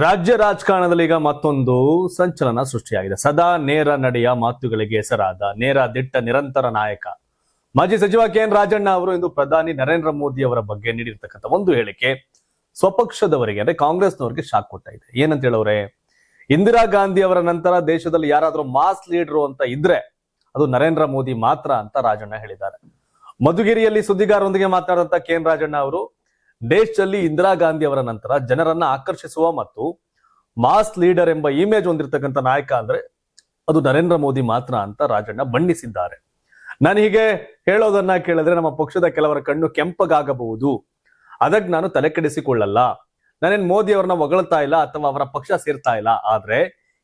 ರಾಜ್ಯ ರಾಜಕಾರಣದಲ್ಲಿ ಈಗ ಮತ್ತೊಂದು ಸಂಚಲನ ಸೃಷ್ಟಿಯಾಗಿದೆ. ಸದಾ ನೇರ ನಡೆಯ ಮಾತುಗಳಿಗೆ ಹೆಸರಾದ ನೇರ ದಿಟ್ಟ ನಿರಂತರ ನಾಯಕ ಮಾಜಿ ಸಚಿವ ಕೆ.ಎನ್. ರಾಜಣ್ಣ ಅವರು ಇಂದು ಪ್ರಧಾನಿ ನರೇಂದ್ರ ಮೋದಿ ಅವರ ಬಗ್ಗೆ ನೀಡಿರ್ತಕ್ಕಂಥ ಒಂದು ಹೇಳಿಕೆ ಸ್ವಪಕ್ಷದವರಿಗೆ ಅಂದ್ರೆ ಕಾಂಗ್ರೆಸ್ನವರಿಗೆ ಶಾಕ್ ಕೊಟ್ಟ ಇದೆ. ಏನಂತ ಹೇಳೋರೆ, ಇಂದಿರಾ ಗಾಂಧಿ ಅವರ ನಂತರ ದೇಶದಲ್ಲಿ ಯಾರಾದ್ರೂ ಮಾಸ್ ಲೀಡರು ಅಂತ ಇದ್ರೆ ಅದು ನರೇಂದ್ರ ಮೋದಿ ಮಾತ್ರ ಅಂತ ರಾಜಣ್ಣ ಹೇಳಿದ್ದಾರೆ. ಮಧುಗಿರಿಯಲ್ಲಿ ಸುದ್ದಿಗಾರರೊಂದಿಗೆ ಮಾತನಾಡಿದಂತ ಕೆ.ಎನ್. ರಾಜಣ್ಣ ಅವರು ದೇಶದಲ್ಲಿ ಇಂದಿರಾ ಗಾಂಧಿ ಅವರ ನಂತರ ಜನರನ್ನ ಆಕರ್ಷಿಸುವ ಮತ್ತು ಮಾಸ್ ಲೀಡರ್ ಎಂಬ ಇಮೇಜ್ ಹೊಂದಿರತಕ್ಕಂಥ ನಾಯಕ ಅಂದ್ರೆ ಅದು ನರೇಂದ್ರ ಮೋದಿ ಮಾತ್ರ ಅಂತ ರಾಜಣ್ಣ ಬಣ್ಣಿಸಿದ್ದಾರೆ. ನಾನು ಹೀಗೆ ಹೇಳೋದನ್ನ ಕೇಳಿದ್ರೆ ನಮ್ಮ ಪಕ್ಷದ ಕೆಲವರ ಕಣ್ಣು ಕೆಂಪಗಾಗಬಹುದು, ಅದಕ್ಕೆ ನಾನು ತಲೆ ಕೆಡಿಸಿಕೊಳ್ಳಲ್ಲ. ನಾನೇನ್ ಮೋದಿ ಅವರನ್ನ ಹೊಗಳ್ತಾ ಇಲ್ಲ ಅಥವಾ ಅವರ ಪಕ್ಷ ಸೇರ್ತಾ ಇಲ್ಲ, ಆದ್ರೆ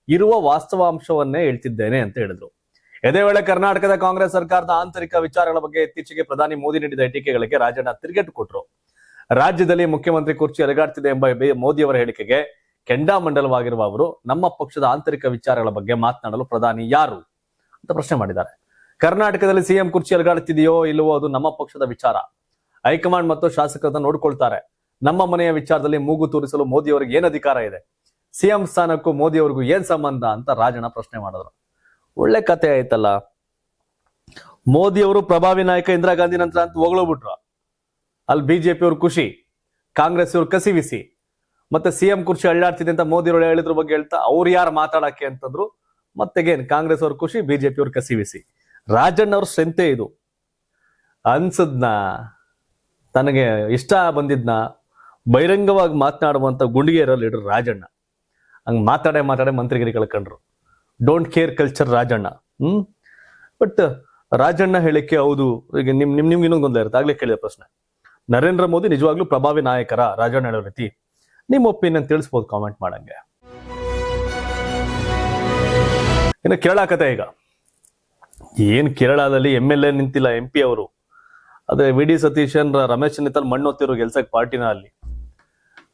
ಇರುವ ವಾಸ್ತವಾಂಶವನ್ನೇ ಹೇಳ್ತಿದ್ದೇನೆ ಅಂತ ಹೇಳಿದ್ರು. ಇದೇ ವೇಳೆ ಕರ್ನಾಟಕದ ಕಾಂಗ್ರೆಸ್ ಸರ್ಕಾರದ ಆಂತರಿಕ ವಿಚಾರಗಳ ಬಗ್ಗೆ ಇತ್ತೀಚೆಗೆ ಪ್ರಧಾನಿ ಮೋದಿ ನೀಡಿದ ಟೀಕೆಗಳಿಗೆ ರಾಜಣ್ಣ ತಿರುಗೇಟು ಕೊಟ್ಟರು. ರಾಜ್ಯದಲ್ಲಿ ಮುಖ್ಯಮಂತ್ರಿ ಕುರ್ಚಿ ಅಲುಗಾಡ್ತಿದೆ ಎಂಬ ಮೋದಿ ಅವರ ಹೇಳಿಕೆಗೆ ಕೆಂಡಾಮಂಡಲವಾಗಿರುವ ಅವರು ನಮ್ಮ ಪಕ್ಷದ ಆಂತರಿಕ ವಿಚಾರಗಳ ಬಗ್ಗೆ ಮಾತನಾಡಲು ಪ್ರಧಾನಿ ಯಾರು ಅಂತ ಪ್ರಶ್ನೆ ಮಾಡಿದ್ದಾರೆ. ಕರ್ನಾಟಕದಲ್ಲಿ ಸಿಎಂ ಕುರ್ಚಿ ಅಲುಗಾಡುತ್ತಿದೆಯೋ ಇಲ್ಲವೋ ಅದು ನಮ್ಮ ಪಕ್ಷದ ವಿಚಾರ. ಹೈಕಮಾಂಡ್ ಮತ್ತು ಶಾಸಕರನ್ನ ನೋಡ್ಕೊಳ್ತಾರೆ. ನಮ್ಮ ಮನೆಯ ವಿಚಾರದಲ್ಲಿ ಮೂಗು ತೂರಿಸಲು ಮೋದಿ ಅವರಿಗೆ ಏನ್ ಅಧಿಕಾರ ಇದೆ? ಸಿಎಂ ಸ್ಥಾನಕ್ಕೂ ಮೋದಿ ಅವ್ರಿಗೂ ಏನ್ ಸಂಬಂಧ ಅಂತ ರಾಜಣ್ಣ ಪ್ರಶ್ನೆ ಮಾಡಿದ್ರು. ಒಳ್ಳೆ ಕತೆ ಆಯ್ತಲ್ಲ. ಮೋದಿ ಅವರು ಪ್ರಭಾವಿ ನಾಯಕ ಇಂದಿರಾ ಗಾಂಧಿ ನಂತರ ಅಂತ ಹೊಗಳೋಗ್ಬಿಟ್ರು. ಅಲ್ಲಿ ಬಿಜೆಪಿ ಅವ್ರು ಖುಷಿ, ಕಾಂಗ್ರೆಸ್ ಇವ್ರು ಕಸಿವಿಸಿ, ಮತ್ತೆ ಸಿಎಂ ಕುರ್ಚಿ ಅಳ್ಳಾಡ್ತಿದೆ ಅಂತ ಮೋದಿ ಅವರು ಹೇಳಿದ್ರ ಬಗ್ಗೆ ಹೇಳ್ತಾ ಅವ್ರು ಯಾರು ಮಾತಾಡಕ್ಕೆ ಅಂತಂದ್ರು. ಮತ್ತೆಗೇನ್ ಕಾಂಗ್ರೆಸ್ ಅವ್ರ ಖುಷಿ, ಬಿಜೆಪಿ ಅವ್ರು ಕಸಿವಿಸಿ. ರಾಜಣ್ಣ ಅವ್ರ ಸ್ಟ್ರೆಂತೇ ಇದು. ಅನ್ಸದ್ನ ತನಗೆ ಇಷ್ಟ ಬಂದಿದ್ನ ಬಹಿರಂಗವಾಗಿ ಮಾತನಾಡುವಂತ ಗುಂಡಿಗೆ ಇರೋ ಲೀಡರ್ ರಾಜಣ್ಣ. ಹಂಗ್ ಮಾತಾಡೆ ಮಂತ್ರಿಗಿರಿ ಕಳ್ಕೊಂಡ್ರು. Don't care culture Rajanna. But Rajanna ಹೇಳಿಕೆ ಹೌದು. ಈಗ ನಿಮ್ಗೆ ಇನ್ನೊಂದು ಗೊಂದಲ ಇರುತ್ತೆ. ಆಗ್ಲೇ ಕೇಳಿದ ಪ್ರಶ್ನೆ, ನರೇಂದ್ರ ಮೋದಿ ನಿಜವಾಗ್ಲೂ ಪ್ರಭಾವಿ ನಾಯಕರ ರಾಜಣ್ಣ ಹೇಳೋ ರೀತಿ? ನಿಮ್ಮ ಒಪಿನಿಯನ್ ತಿಳಿಸ್ಬೋದು ಕಾಮೆಂಟ್ ಮಾಡಂಗೆ. ಇನ್ನು ಕೇರಳ ಕತೆ. ಈಗ ಏನ್ ಕೇರಳದಲ್ಲಿ MLA ನಿಂತಿಲ್ಲ, MP ಅವರು. ಅದೇ VD ಸತೀಶನ್ ರಮೇಶ್ ನಿತ್ತಲ್ ಮಣ್ಣು ಹೊತ್ತಿರೋ ಗೆಲ್ಸಕ್ ಪಾರ್ಟಿನ ಅಲ್ಲಿ.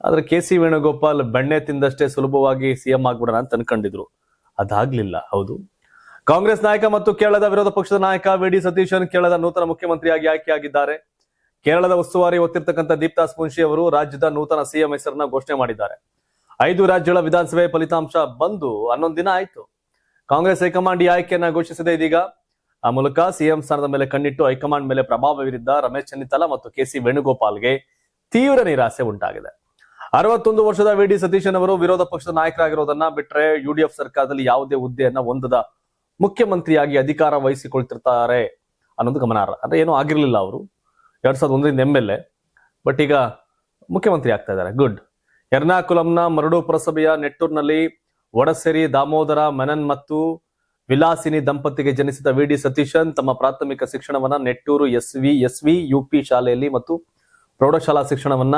ಆದ್ರೆ KC ವೇಣುಗೋಪಾಲ್ ಬೆಣ್ಣೆ ತಿಂದಷ್ಟೇ ಸುಲಭವಾಗಿ CM ಆಗ್ಬಿಡೋಣ ಅಂತ ಅನ್ಕೊಂಡಿದ್ರು. ಅದಾಗ್ಲಿಲ್ಲ. ಹೌದು, ಕಾಂಗ್ರೆಸ್ ನಾಯಕ ಮತ್ತು ಕೇರಳದ ವಿರೋಧ ಪಕ್ಷದ ನಾಯಕ VD ಸತೀಶನ್ ಕೇರಳದ ನೂತನ ಮುಖ್ಯಮಂತ್ರಿಯಾಗಿ ಆಯ್ಕೆಯಾಗಿದ್ದಾರೆ. ಕೇರಳದ ಉಸ್ತುವಾರಿ ಹೊತ್ತಿರ್ತಕ್ಕಂಥ ದೀಪ್ದಾಸ್ ಮುನ್ಷಿ ಅವರು ರಾಜ್ಯದ ನೂತನ CM ಹೆಸರನ್ನ ಘೋಷಣೆ ಮಾಡಿದ್ದಾರೆ. 5 ರಾಜ್ಯಗಳ ವಿಧಾನಸಭೆ ಫಲಿತಾಂಶ ಬಂದು 11 ದಿನ ಆಯ್ತು. ಕಾಂಗ್ರೆಸ್ ಹೈಕಮಾಂಡ್ ಈ ಆಯ್ಕೆಯನ್ನ ಘೋಷಿಸಿದೆ. ಇದೀಗ ಆ ಮೂಲಕ CM ಸ್ಥಾನದ ಮೇಲೆ ಕಣ್ಣಿಟ್ಟು ಹೈಕಮಾಂಡ್ ಮೇಲೆ ಪ್ರಭಾವ ಬೀರಿದ್ದ ರಮೇಶ್ ಚೆನ್ನಿತ್ತಲ ಮತ್ತು KC ವೇಣುಗೋಪಾಲ್ಗೆ ತೀವ್ರ ನಿರಾಸೆ ಉಂಟಾಗಿದೆ. 61 ವರ್ಷದ VD ಸತೀಶನ್ ಅವರು ವಿರೋಧ ಪಕ್ಷದ ನಾಯಕರಾಗಿರೋದನ್ನ ಬಿಟ್ರೆ UDF ಸರ್ಕಾರದಲ್ಲಿ ಯಾವುದೇ ಹುದ್ದೆಯನ್ನ ಹೊಂದದ ಮುಖ್ಯಮಂತ್ರಿಯಾಗಿ ಅಧಿಕಾರ ವಹಿಸಿಕೊಳ್ತಿರ್ತಾರೆ ಅನ್ನೋದು ಗಮನಾರ್ಹ. ಅಂದ್ರೆ ಏನೂ ಆಗಿರ್ಲಿಲ್ಲ ಅವರು. 2001ರಿಂದ MLA, ಬಟ್ ಈಗ ಮುಖ್ಯಮಂತ್ರಿ ಆಗ್ತಾ ಇದ್ದಾರೆ. ಗುಡ್. ಎರ್ನಾಕುಲಂನ ಮರಡು ಪುರಸಭೆಯ ನೆಟ್ಟೂರ್ನಲ್ಲಿ ವಡಸೇರಿ ದಾಮೋದರ ಮೆನನ್ ಮತ್ತು ವಿಲಾಸಿನಿ ದಂಪತಿಗೆ ಜನಿಸಿದ VD ಸತೀಶನ್ ತಮ್ಮ ಪ್ರಾಥಮಿಕ ಶಿಕ್ಷಣವನ್ನ ನೆಟ್ಟೂರು SV UP ಶಾಲೆಯಲ್ಲಿ ಮತ್ತು ಪ್ರೌಢಶಾಲಾ ಶಿಕ್ಷಣವನ್ನ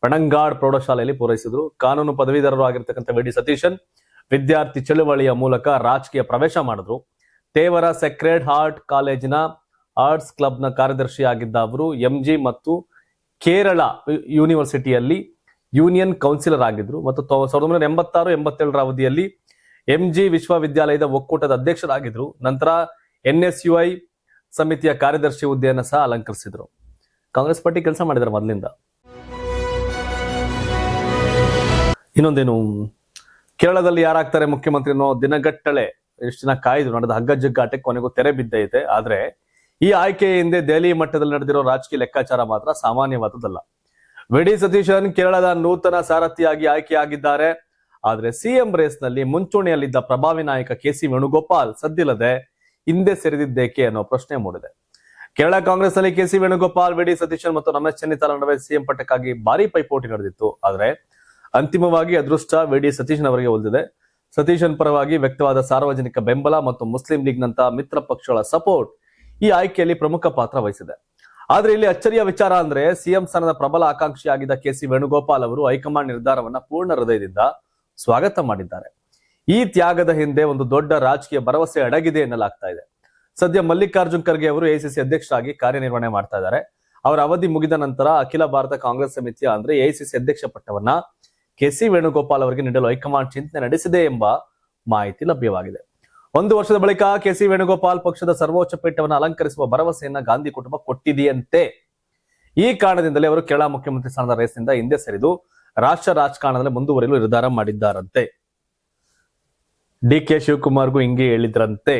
ಪಣಂಗಾಡ್ ಪ್ರೌಢಶಾಲೆಯಲ್ಲಿ ಪೂರೈಸಿದ್ರು. ಕಾನೂನು ಪದವೀಧರರು ಆಗಿರ್ತಕ್ಕಂಥ VD ಸತೀಶನ್ ವಿದ್ಯಾರ್ಥಿ ಚಳುವಳಿಯ ಮೂಲಕ ರಾಜಕೀಯ ಪ್ರವೇಶ ಮಾಡಿದ್ರು. ತೇವರ ಸೆಕ್ರೆಡ್ ಹಾರ್ಟ್ ಕಾಲೇಜಿನ ಆರ್ಟ್ಸ್ ಕ್ಲಬ್ನ ಕಾರ್ಯದರ್ಶಿಯಾಗಿದ್ದ ಅವರು MG ಮತ್ತು ಕೇರಳ ಯೂನಿವರ್ಸಿಟಿಯಲ್ಲಿ ಯೂನಿಯನ್ ಕೌನ್ಸಿಲರ್ ಆಗಿದ್ರು ಮತ್ತು 1986-87ರ ಅವಧಿಯಲ್ಲಿ MG ವಿಶ್ವವಿದ್ಯಾಲಯದ ಒಕ್ಕೂಟದ ಅಧ್ಯಕ್ಷರಾಗಿದ್ರು. ನಂತರ NSUI ಸಮಿತಿಯ ಕಾರ್ಯದರ್ಶಿ ಹುದ್ದೆಯನ್ನು ಸಹ ಅಲಂಕರಿಸಿದ್ರು. ಕಾಂಗ್ರೆಸ್ ಪಾರ್ಟಿ ಕೆಲಸ ಮಾಡಿದ್ದಾರೆ ಮೊದಲಿಂದ. ಇನ್ನೊಂದೇನು, ಕೇರಳದಲ್ಲಿ ಯಾರಾಗ್ತಾರೆ ಮುಖ್ಯಮಂತ್ರಿ ಅನ್ನೋ ದಿನಗಟ್ಟಲೆ ಎಷ್ಟು ದಿನ ಕಾಯ್ದು ನಡೆದ ಹಗ್ಗ ಜಗ್ಗಾಟಕ್ಕೆ ಕೊನೆಗೂ ತೆರೆ ಬಿದ್ದೈತೆ. ಆದ್ರೆ ಈ ಆಯ್ಕೆ ಹಿಂದೆ ದೆಹಲಿ ಮಟ್ಟದಲ್ಲಿ ನಡೆದಿರೋ ರಾಜಕೀಯ ಲೆಕ್ಕಾಚಾರ ಮಾತ್ರ ಸಾಮಾನ್ಯವಾದದ್ದಲ್ಲ. VD ಸತೀಶನ್ ಕೇರಳದ ನೂತನ ಸಾರಥಿಯಾಗಿ ಆಯ್ಕೆಯಾಗಿದ್ದಾರೆ. ಆದ್ರೆ CM ರೇಸ್ ನಲ್ಲಿ ಮುಂಚೂಣಿಯಲ್ಲಿದ್ದ ಪ್ರಭಾವಿ ನಾಯಕ KC ವೇಣುಗೋಪಾಲ್ ಸದ್ದಿಲ್ಲದೆ ಹಿಂದೆ ಸರಿದಿದ್ದೇಕೆ ಅನ್ನೋ ಪ್ರಶ್ನೆ ಮೂಡಿದೆ. ಕೇರಳ ಕಾಂಗ್ರೆಸ್ ನಲ್ಲಿ KC ವೇಣುಗೋಪಾಲ್, VD ಸತೀಶನ್ ಮತ್ತು ರಮೇಶ್ ಚೆನ್ನಿತ್ತಲ ನಡುವೆ CM ಪಟ್ಟಕ್ಕಾಗಿ ಭಾರಿ ಪೈಪೋಟಿ ನಡೆದಿತ್ತು. ಆದ್ರೆ ಅಂತಿಮವಾಗಿ ಅದೃಷ್ಟ VD ಸತೀಶನ್ ಅವರಿಗೆ ಒಲಿದಿದೆ. ಸತೀಶನ್ ಪರವಾಗಿ ವ್ಯಕ್ತವಾದ ಸಾರ್ವಜನಿಕ ಬೆಂಬಲ ಮತ್ತು ಮುಸ್ಲಿಂ ಲೀಗ್ ನಂತಹ ಮಿತ್ರ ಪಕ್ಷಗಳ ಸಪೋರ್ಟ್ ಈ ಆಯ್ಕೆಯಲ್ಲಿ ಪ್ರಮುಖ ಪಾತ್ರ ವಹಿಸಿದೆ. ಆದ್ರೆ ಇಲ್ಲಿ ಅಚ್ಚರಿಯ ವಿಚಾರ ಅಂದ್ರೆ CM ಸ್ಥಾನದ ಪ್ರಬಲ ಆಕಾಂಕ್ಷಿಯಾಗಿದ್ದ KC ವೇಣುಗೋಪಾಲ್ ಅವರು ಹೈಕಮಾಂಡ್ ನಿರ್ಧಾರವನ್ನ ಪೂರ್ಣ ಹೃದಯದಿಂದ ಸ್ವಾಗತ ಮಾಡಿದ್ದಾರೆ. ಈ ತ್ಯಾಗದ ಹಿಂದೆ ಒಂದು ದೊಡ್ಡ ರಾಜಕೀಯ ಭರವಸೆ ಅಡಗಿದೆ ಎನ್ನಲಾಗ್ತಾ ಇದೆ. ಸದ್ಯ ಮಲ್ಲಿಕಾರ್ಜುನ್ ಖರ್ಗೆ ಅವರು AICC ಅಧ್ಯಕ್ಷರಾಗಿ ಕಾರ್ಯನಿರ್ವಹಣೆ ಮಾಡ್ತಾ ಇದ್ದಾರೆ. ಅವರ ಅವಧಿ ಮುಗಿದ ನಂತರ ಅಖಿಲ ಭಾರತ ಕಾಂಗ್ರೆಸ್ ಸಮಿತಿಯ ಅಂದ್ರೆ AICC ಅಧ್ಯಕ್ಷ ಪಟ್ಟವನ್ನ KC ವೇಣುಗೋಪಾಲ್ ಅವರಿಗೆ ನೀಡಲು ಹೈಕಮಾಂಡ್ ಚಿಂತನೆ ನಡೆಸಿದೆ ಎಂಬ ಮಾಹಿತಿ ಲಭ್ಯವಾಗಿದೆ. 1 ವರ್ಷದ ಬಳಿಕ KC ವೇಣುಗೋಪಾಲ್ ಪಕ್ಷದ ಸರ್ವೋಚ್ಚ ಪೀಠವನ್ನು ಅಲಂಕರಿಸುವ ಭರವಸೆಯನ್ನ ಗಾಂಧಿ ಕುಟುಂಬ ಕೊಟ್ಟಿದೆಯಂತೆ. ಈ ಕಾರಣದಿಂದಲೇ ಅವರು ಕೇರಳ ಮುಖ್ಯಮಂತ್ರಿ ಸ್ಥಾನದ ರೇಸ್ನಿಂದ ಹಿಂದೆ ಸರಿದು ರಾಷ್ಟ್ರ ರಾಜಕಾರಣದಲ್ಲಿ ಮುಂದುವರಿಯಲು ನಿರ್ಧಾರ ಮಾಡಿದ್ದಾರಂತೆ. ಡಿ.ಕೆ. ಶಿವಕುಮಾರ್ಗೂ ಹಿಂಗೆ ಹೇಳಿದ್ರಂತೆ.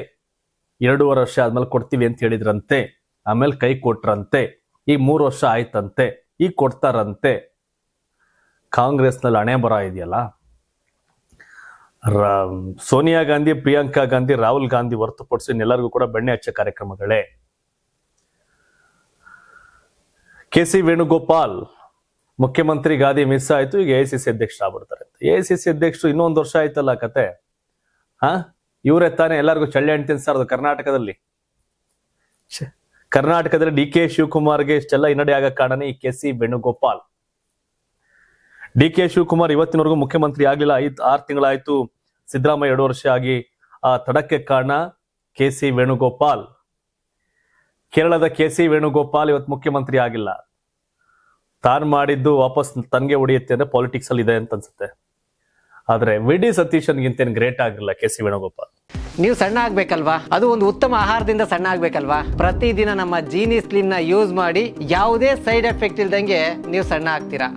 2.5 ವರ್ಷ ಆದ್ಮೇಲೆ ಕೊಡ್ತೀವಿ ಅಂತ ಹೇಳಿದ್ರಂತೆ. ಆಮೇಲೆ ಕೈ ಕೊಟ್ರಂತೆ. ಈಗ 3 ವರ್ಷ ಆಯ್ತಂತೆ. ಈಗ ಕೊಡ್ತಾರಂತೆ. ಕಾಂಗ್ರೆಸ್ನಲ್ಲಿ ಹಣೆ ಬರ ಇದೆಯಲ್ಲ, ಸೋನಿಯಾ ಗಾಂಧಿ, ಪ್ರಿಯಾಂಕಾ ಗಾಂಧಿ, ರಾಹುಲ್ ಗಾಂಧಿ ಹೊರತುಪಡಿಸಿ ಎಲ್ಲರಿಗೂ ಕೂಡ ಬೆಣ್ಣೆ ಹಚ್ಚ ಕಾರ್ಯಕ್ರಮಗಳೇ. ಕೆ.ಸಿ. ವೇಣುಗೋಪಾಲ್ ಮುಖ್ಯಮಂತ್ರಿ ಗಾದಿ ಮಿಸ್ ಆಯ್ತು. ಈಗ ಎಐಸಿಸಿ ಅಧ್ಯಕ್ಷರಾಗ್ಬಿಡ್ತಾರೆ. ಎಐಸಿಸಿ ಅಧ್ಯಕ್ಷರು ಇನ್ನೊಂದು ವರ್ಷ ಆಯ್ತಲ್ಲ ಕತೆ. ಇವರೇ ತಾನೇ ಎಲ್ಲರಿಗೂ ಚಳ್ಳೆ ಹಣ್ಣು ತಿನ್ಸಾರದು ಕರ್ನಾಟಕದಲ್ಲಿ. ಕರ್ನಾಟಕದಲ್ಲಿ ಡಿ.ಕೆ. ಶಿವಕುಮಾರ್ಗೆ ಇಷ್ಟೆಲ್ಲ ಹಿನ್ನಡೆ ಆಗ ಕಾರಣನೇ ಈ ಕೆ.ಸಿ. ವೇಣುಗೋಪಾಲ್. ಡಿ.ಕೆ. ಶಿವಕುಮಾರ್ ಇವತ್ತಿನವರೆಗೂ ಮುಖ್ಯಮಂತ್ರಿ ಆಗ್ಲಿಲ್ಲ. 6 ತಿಂಗಳಾಯ್ತು. ಸಿದ್ದರಾಮಯ್ಯ 2 ವರ್ಷ ಆಗಿ ಆ ತಡಕ್ಕೆ ಕಾರಣ ಕೆ.ಸಿ. ವೇಣುಗೋಪಾಲ್. ಕೇರಳದ ಕೆ.ಸಿ. ವೇಣುಗೋಪಾಲ್ ಇವತ್ತು ಮುಖ್ಯಮಂತ್ರಿ ಆಗಿಲ್ಲ. ತಾನು ಮಾಡಿದ್ದು ವಾಪಸ್ ತನ್ಗೆ ಹೊಡೆಯುತ್ತೆ ಅಂದ್ರೆ ಪಾಲಿಟಿಕ್ಸ್ ಅಲ್ಲಿ ಇದೆ ಅಂತ ಅನ್ಸುತ್ತೆ. ಆದ್ರೆ ವಿ.ಡಿ. ಸತೀಶನ್ಗಿಂತೇನು ಗ್ರೇಟ್ ಆಗಿಲ್ಲ ಕೆ.ಸಿ. ವೇಣುಗೋಪಾಲ್. ನೀವು ಸಣ್ಣ ಆಗ್ಬೇಕಲ್ವಾ? ಅದು ಒಂದು ಉತ್ತಮ ಆಹಾರದಿಂದ ಸಣ್ಣ ಆಗ್ಬೇಕಲ್ವಾ? ಪ್ರತಿದಿನ ನಮ್ಮ ಜೀನಿ ಸ್ಲಿಮ್ ನ ಯೂಸ್ ಮಾಡಿ ಯಾವುದೇ ಸೈಡ್ ಎಫೆಕ್ಟ್ ಇಲ್ದಂಗೆ ನೀವು ಸಣ್ಣ ಆಗ್ತೀರಾ.